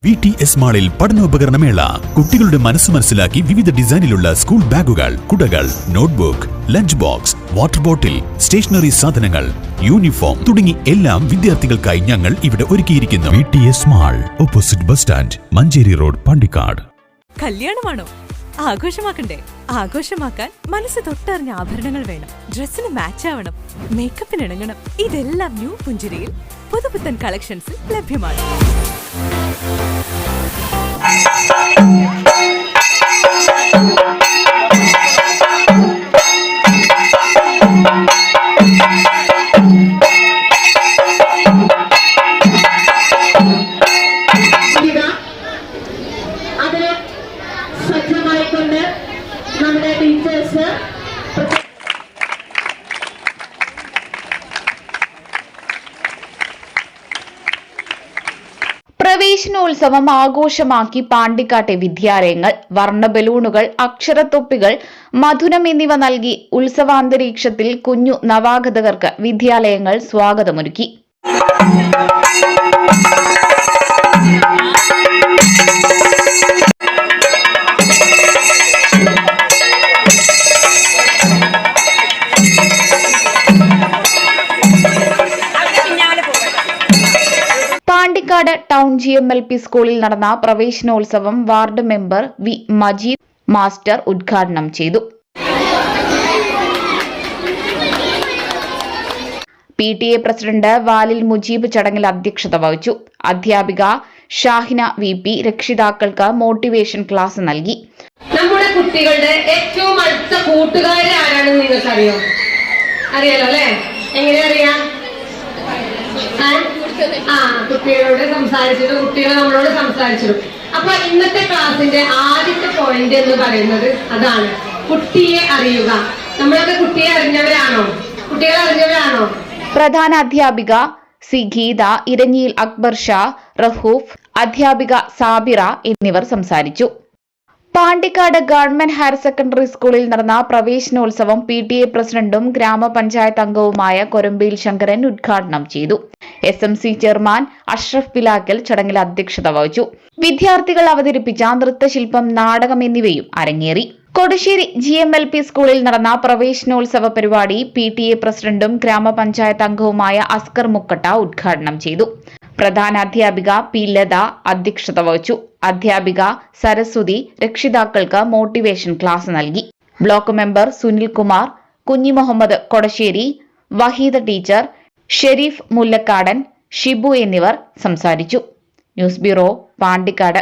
VTS മാളിൽ പഠനോപകരണമേള. കുട്ടികളുടെ മനസ്സ് മനസ്സിലാക്കി വിവിധ ഡിസൈനിലുള്ള സ്കൂൾ ബാഗുകൾ, കുടകൾ, notebook, lunch box, water bottle, stationery സാധനങ്ങൾ, യൂണിഫോം തുടങ്ങി എല്ലാം വിദ്യാർത്ഥികൾക്കായി ഞങ്ങൾ ഇവിടെ ഒരുക്കിയിരിക്കുന്നു. VTS mall, opposite bus stand, Manjeri road, Pandikkad. കല്യാണമാണോ? ആഘോഷമാക്കണ്ടേ? ആഘോഷമാക്കാൻ മനസ്സ് തൊട്ടറിഞ്ഞ ആഭരണങ്ങൾ വേണം. ഡ്രസ്സിന് മാച്ച് ആവണം, മേക്കപ്പിന് ഇണങ്ങണം. ഇതെല്ലാം ന്യൂ പുഞ്ചിരിയിൽ പുതുപുത്തൻ കളക്ഷൻസിൽ ലഭ്യമാണ്. അതിന് സജ്ജമായിക്കൊണ്ട് നമ്മുടെ ടീച്ചേഴ്സ് പ്രവേശനോത്സവം ആഘോഷമാക്കി പാണ്ടിക്കാട്ടെ വിദ്യാലയങ്ങൾ. വർണ്ണ ബലൂണുകൾ, അക്ഷരത്തൊപ്പികൾ, മധുരം എന്നിവ നൽകി ഉത്സവാന്തരീക്ഷത്തിൽ കുഞ്ഞു നവാഗതകർക്ക് വിദ്യാലയങ്ങൾ സ്വാഗതമൊരുക്കി. പാണ്ടിക്കാട് ടൗൺ GMLP സ്കൂളിൽ നടന്ന പ്രവേശനോത്സവം ward member V Majeed master ഉദ്ഘാടനം ചെയ്തു. PTA പ്രസിഡന്റ് വാലിൽ മുജീബ് ചടങ്ങിൽ അധ്യക്ഷത വഹിച്ചു. അധ്യാപിക ഷാഹിന VP രക്ഷിതാക്കൾക്ക് മോട്ടിവേഷൻ ക്ലാസ് നൽകി. നമ്മുടെ കുട്ടികളുടെ ഏറ്റവും അടുത്ത കൂട്ടുകാരെ ആരാണെന്ന് നിങ്ങൾക്ക് അറിയാലോ അല്ലെ? എങ്ങനെ അറിയാം? കുട്ടികളോട് സംസാരിച്ചിട്ട് കുട്ടികൾ നമ്മളോട് സംസാരിച്ചിട്ടും. അപ്പൊ ഇന്നത്തെ ക്ലാസ്സിന്റെ ആദ്യത്തെ പോയിന്റ് എന്ന് പറയുന്നത് അതാണ്, കുട്ടിയെ അറിയുക. നമ്മളൊക്കെ കുട്ടിയെ അറിഞ്ഞവരാണോ? കുട്ടികളെ അറിഞ്ഞവരാണോ? പ്രധാന അധ്യാപിക സി ഗീത, ഇരഞ്ഞിയിൽ അക്ബർ ഷാ, റഹൂഫ്, അധ്യാപിക സാബിറ എന്നിവർ സംസാരിച്ചു. പാണ്ടിക്കാട് ഗവൺമെന്റ് ഹയർ സെക്കൻഡറി സ്കൂളിൽ നടന്ന പ്രവേശനോത്സവം PTA പ്രസിഡന്റും ഗ്രാമപഞ്ചായത്ത് അംഗവുമായ കൊരമ്പയിൽ ശങ്കരൻ ഉദ്ഘാടനം ചെയ്തു. SMC ചെയർമാൻ അഷ്റഫ് പിലാക്കൽ ചടങ്ങിൽ അധ്യക്ഷത വഹിച്ചു. വിദ്യാർത്ഥികൾ അവതരിപ്പിച്ച നൃത്തശില്പം, നാടകം എന്നിവയും അരങ്ങേറി. കൊടശ്ശേരി GMLP സ്കൂളിൽ നടന്ന പ്രവേശനോത്സവ പരിപാടി PTA പ്രസിഡന്റും ഗ്രാമപഞ്ചായത്ത് അംഗവുമായ അസ്കർ മുക്കട്ട ഉദ്ഘാടനം ചെയ്തു. പ്രധാന അധ്യാപിക P ലത അധ്യക്ഷത വഹിച്ചു. അധ്യാപിക സരസ്വതി രക്ഷിതാക്കൾക്ക് മോട്ടിവേഷൻ ക്ലാസ് നൽകി. ബ്ലോക്ക് മെമ്പർ സുനിൽ കുമാർ, കുഞ്ഞി മുഹമ്മദ് കൊടശ്ശേരി, വഹീദ ടീച്ചർ, ഷെരീഫ് മുല്ലക്കാടൻ, ഷിബു എന്നിവർ സംസാരിച്ചു. News bureau, Pandikkad.